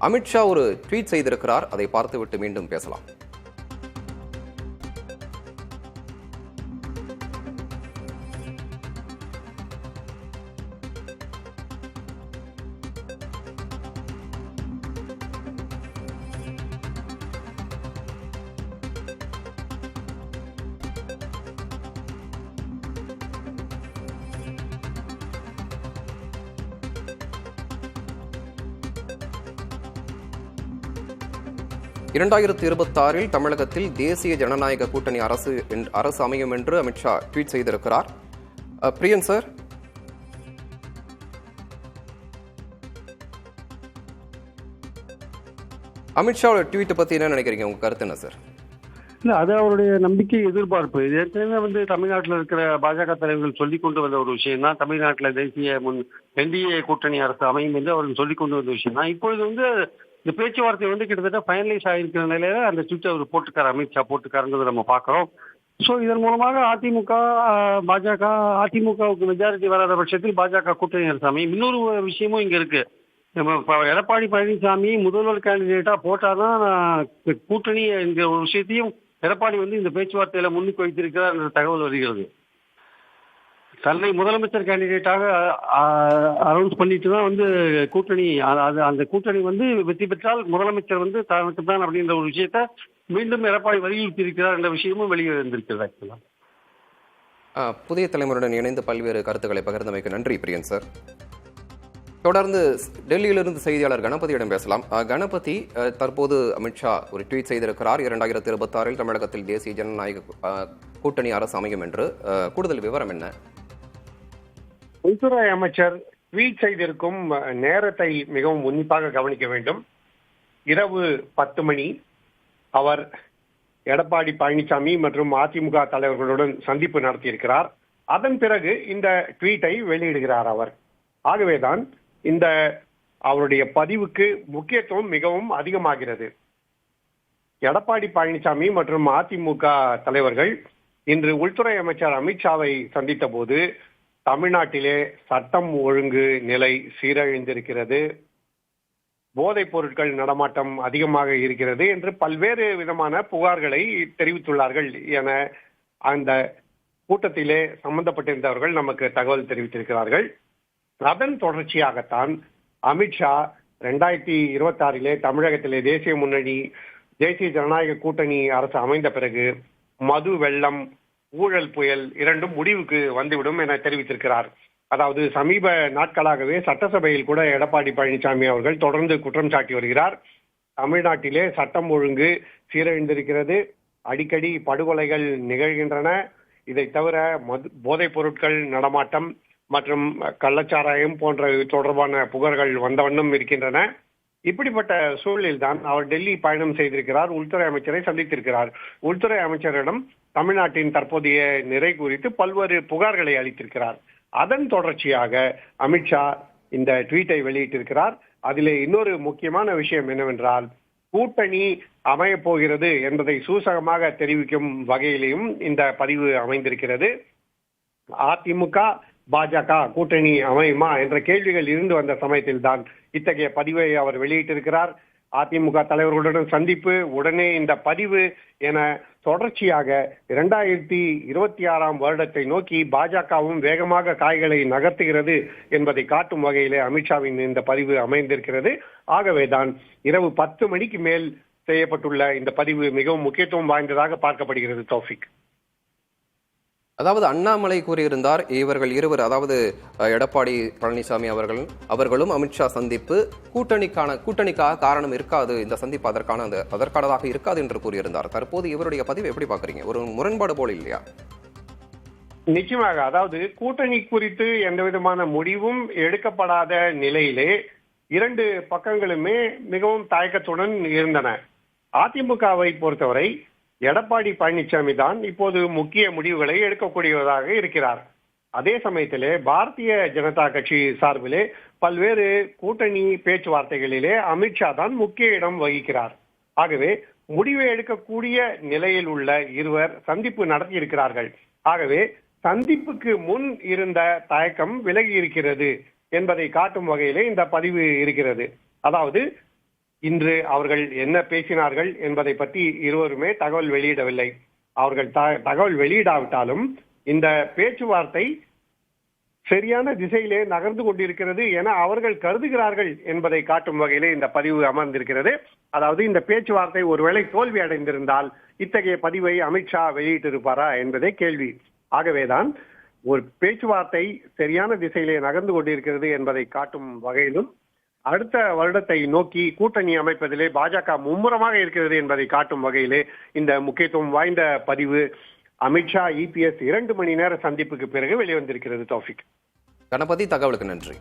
அமித்ஷா ஒரு ட்வீட் செய்திருக்கிறார். அதை பார்த்துவிட்டு மீண்டும் பேசலாம். இரண்டாயிரத்து 26 தமிழகத்தில் தேசிய ஜனநாயக கூட்டணி அரசு அமையும் என்று அமித்ஷா ட்வீட் செய்திருக்கிறார். பிரியன் சார், அமித்ஷாவோட ட்வீட் பத்தி என்ன நினைக்கிறீங்க? உங்க கருத்து என்ன சார்? இல்ல, அது அவருடைய நம்பிக்கை, எதிர்பார்ப்பு. இது ஏற்கனவே தமிழ்நாட்டில் இருக்கிற பாஜக தலைவர்கள் சொல்லிக் கொண்டு வந்த ஒரு விஷயம் தான். தமிழ்நாட்டில் தேசிய என்டிஏ கூட்டணி அரசு அமையும் என்று அவர்கள் சொல்லிக் கொண்டு வந்த விஷயம் தான். இப்பொழுது இந்த பேச்சுவார்த்தை கிட்டத்தட்ட ஃபைனலைஸ் ஆகிருக்கிற நிலையில அந்த ட்வீட் அவர் போட்டுக்கார், அமித்ஷா போட்டுக்காருங்கிறத நம்ம பார்க்கிறோம். ஸோ இதன் மூலமாக அதிமுக, பாஜக, அதிமுகவுக்கு மெஜாரிட்டி வராத பட்சத்தில் பாஜக கூட்டணி அரசு அமையும். இன்னொரு விஷயமும் இங்க இருக்கு. நம்ம எடப்பாடி பழனிசாமி முதல்வர் கேண்டிடேட்டா போட்டாதான் கூட்டணி என்கிற ஒரு விஷயத்தையும் எடப்பாடி இந்த பேச்சுவார்த்தையில முன்னுக்கு வைத்திருக்கிறார் என்ற தகவல் வருகிறது. தன்னை முதலமைச்சர் கேண்டிடேட்டாக அனௌன்ஸ் பண்ணிட்டு தான் கூட்டணி, அந்த கூட்டணி வெற்றி பெற்றால் முதலமைச்சர் தனக்கு தான் அப்படின்ற ஒரு விஷயத்த மீண்டும் எடப்பாடி வலியுறுத்தி இருக்கிறார் என்ற விஷயமும் வெளியே வந்திருக்கிறது. ஆக்சுவலா புதிய தலைமுறையுடன் இணைந்து பல்வேறு கருத்துக்களை பகிர்ந்தமைக்கு நன்றி பிரியன் சார். தொடர்ந்து டெல்லியிலிருந்து செய்தியாளர் கணபதியிடம் பேசலாம். கணபதி, தற்போது அமித்ஷா ஒரு ட்வீட் செய்திருக்கிறார். 2026 தமிழகத்தில் தேசிய ஜனநாயக கூட்டணி அரசு அமையும் என்று. கூடுதல் விவரம் என்ன? உள்துறை அமைச்சர் ட்வீட் செய்திருக்கும் நேரத்தை மிகவும் உன்னிப்பாக கவனிக்க வேண்டும். இரவு 10 மணி அவர் எடப்பாடி பழனிசாமி மற்றும் அதிமுக தலைவர்களுடன் சந்திப்பு நடத்தியிருக்கிறார். அதன் பிறகு இந்த ட்வீட்டை வெளியிடுகிறார் அவர். ஆகவேதான் இந்த அவருடைய பதிவுக்கு முக்கியத்துவம் மிகவும் அதிகமாகிறது. எடப்பாடி பழனிசாமி மற்றும் அதிமுக தலைவர்கள் இன்று உள்துறை அமைச்சர் அமித்ஷாவை சந்தித்த போது தமிழ்நாட்டிலே சட்டம் ஒழுங்கு நிலை சீரழிந்திருக்கிறது, போதைப் பொருட்கள் நடமாட்டம் அதிகமாக இருக்கிறது என்று பல்வேறு விதமான புகார்களை தெரிவித்துள்ளார்கள் என அந்த கூட்டத்திலே சம்பந்தப்பட்டிருந்தவர்கள் நமக்கு தகவல் தெரிவித்திருக்கிறார்கள். அதன் தொடர்ச்சியாகத்தான் அமித்ஷா 2026 தமிழகத்திலே தேசிய முன்னணி, தேசிய ஜனநாயக கூட்டணி அரசு அமைந்த பிறகு மது வெள்ளம், ஊழல் புயல் இரண்டும் முடிவுக்கு வந்துவிடும் என தெரிவித்திருக்கிறார். அதாவது சமீப நாட்களாகவே சட்டசபையில் கூட எடப்பாடி பழனிசாமி அவர்கள் தொடர்ந்து குற்றம் சாட்டி வருகிறார். தமிழ்நாட்டிலே சட்டம் ஒழுங்கு சீரழிந்திருக்கிறது, அடிக்கடி படுகொலைகள் நிகழ்கின்றன. இதை தவிர போதைப் பொருட்கள் நடமாட்டம் மற்றும் கள்ளச்சாராயம் போன்ற தொடர்பான புகார்கள் வந்த வண்ணம் இருக்கின்றன. இப்படிப்பட்ட சூழலில் தான் அவர் டெல்லி பயணம் செய்திருக்கிறார், உள்துறை அமைச்சரை சந்தித்திருக்கிறார். உள்துறை அமைச்சரிடம் தமிழ்நாட்டின் தற்போதைய நிலை குறித்து பல்வேறு புகார்களை அளித்திருக்கிறார். அதன் தொடர்ச்சியாக அமித்ஷா இந்த ட்வீட்டை வெளியிட்டிருக்கிறார். அதிலே இன்னொரு முக்கியமான விஷயம் என்னவென்றால், கூட்டணி அமையப் போகிறது என்பதை சூசகமாக தெரிவிக்கும் வகையிலேயும் இந்த பதிவு அமைந்திருக்கிறது. அதிமுக பாஜக கூட்டணி அமையுமா என்ற கேள்விகள் இருந்து வந்த சமயத்தில் தான் இத்தகைய பதிவை அவர் வெளியிட்டிருக்கிறார். அதிமுக தலைவர்களுடன் சந்திப்பு, உடனே இந்த பதிவு என தொடர்ச்சியாக 2026 வருடத்தை நோக்கி பாஜகவும் வேகமாக காய்களை நகர்த்துகிறது என்பதை காட்டும் வகையிலே அமித்ஷாவின் இந்த பதிவு அமைந்திருக்கிறது. ஆகவேதான் இரவு 10 மணிக்கு மேல் செய்யப்பட்டுள்ள இந்த பதிவு மிகவும் முக்கியத்துவம் வாய்ந்ததாக பார்க்கப்படுகிறது. தௌஃபிக், அதாவது அண்ணாமலை கூறியிருந்தார், இவர்கள் இருவர், அதாவது எடப்பாடி பழனிசாமி அவர்களும் அமித்ஷா சந்திப்பு கூட்டணிக்காக காரணம் இருக்காது, இந்த சந்திப்பு அதற்கானதாக இருக்காது என்று கூறியிருந்தார். தற்போது இவருடைய பதிவு எப்படி பாக்குறீங்க? ஒரு முரண்பாடு போல இல்லையா? நிச்சயமாக. அதாவது கூட்டணி குறித்து எந்த விதமான முடிவும் எடுக்கப்படாத நிலையிலே இரண்டு பக்கங்களுமே மிகவும் தயக்கத்துடன் இருந்தன. அதிமுகவை பொறுத்தவரை எடப்பாடி பழனிசாமி தான் இப்போது முக்கிய முடிவுகளை எடுக்கக்கூடியவராக இருக்கிறார். அதே சமயத்திலே பாரதிய ஜனதா கட்சி சார்பிலே பல்வேறு கூட்டணி பேச்சுவார்த்தைகளிலே அமித்ஷா தான் முக்கிய இடம் வகிக்கிறார். ஆகவே முடிவை எடுக்கக்கூடிய நிலையில் உள்ள இருவர் சந்திப்பு நடத்தி இருக்கிறார்கள். ஆகவே சந்திப்புக்கு முன் இருந்த தயக்கம் விலகி இருக்கிறது என்பதை காட்டும் வகையிலே இந்த பதிவு இருக்கிறது. அதாவது இன்று அவர்கள் என்ன பேசினார்கள் என்பதை பற்றி இருவருமே தகவல் வெளியிடவில்லை. அவர்கள் தகவல் வெளியிடாவிட்டாலும் இந்த பேச்சுவார்த்தை சரியான திசையிலே நகர்ந்து கொண்டிருக்கிறது என அவர்கள் கருதுகிறார்கள் என்பதை காட்டும் வகையிலே இந்த பதிவு அமர்ந்திருக்கிறது. அதாவது இந்த பேச்சுவார்த்தை ஒருவேளை தோல்வி அடைந்திருந்தால் இத்தகைய பதிவை அமித்ஷா வெளியிட்டிருப்பாரா என்பதே கேள்வி. ஆகவேதான் ஒரு பேச்சுவார்த்தை சரியான திசையிலே நகர்ந்து கொண்டிருக்கிறது என்பதை காட்டும் வகையிலும் அடுத்த வருடத்தை நோக்கி கூட்டணி அமைப்பதிலே பாஜக மும்முரமாக இருக்கிறது என்பதை காட்டும் வகையிலே இந்த முக்கியத்துவம் வாய்ந்த பதிவு அமித்ஷா இபிஎஸ் 2 மணி நேர சந்திப்புக்கு பிறகு வெளிவந்திருக்கிறது. தௌஃபிக். கணபதி, தகவலுக்கு நன்றி.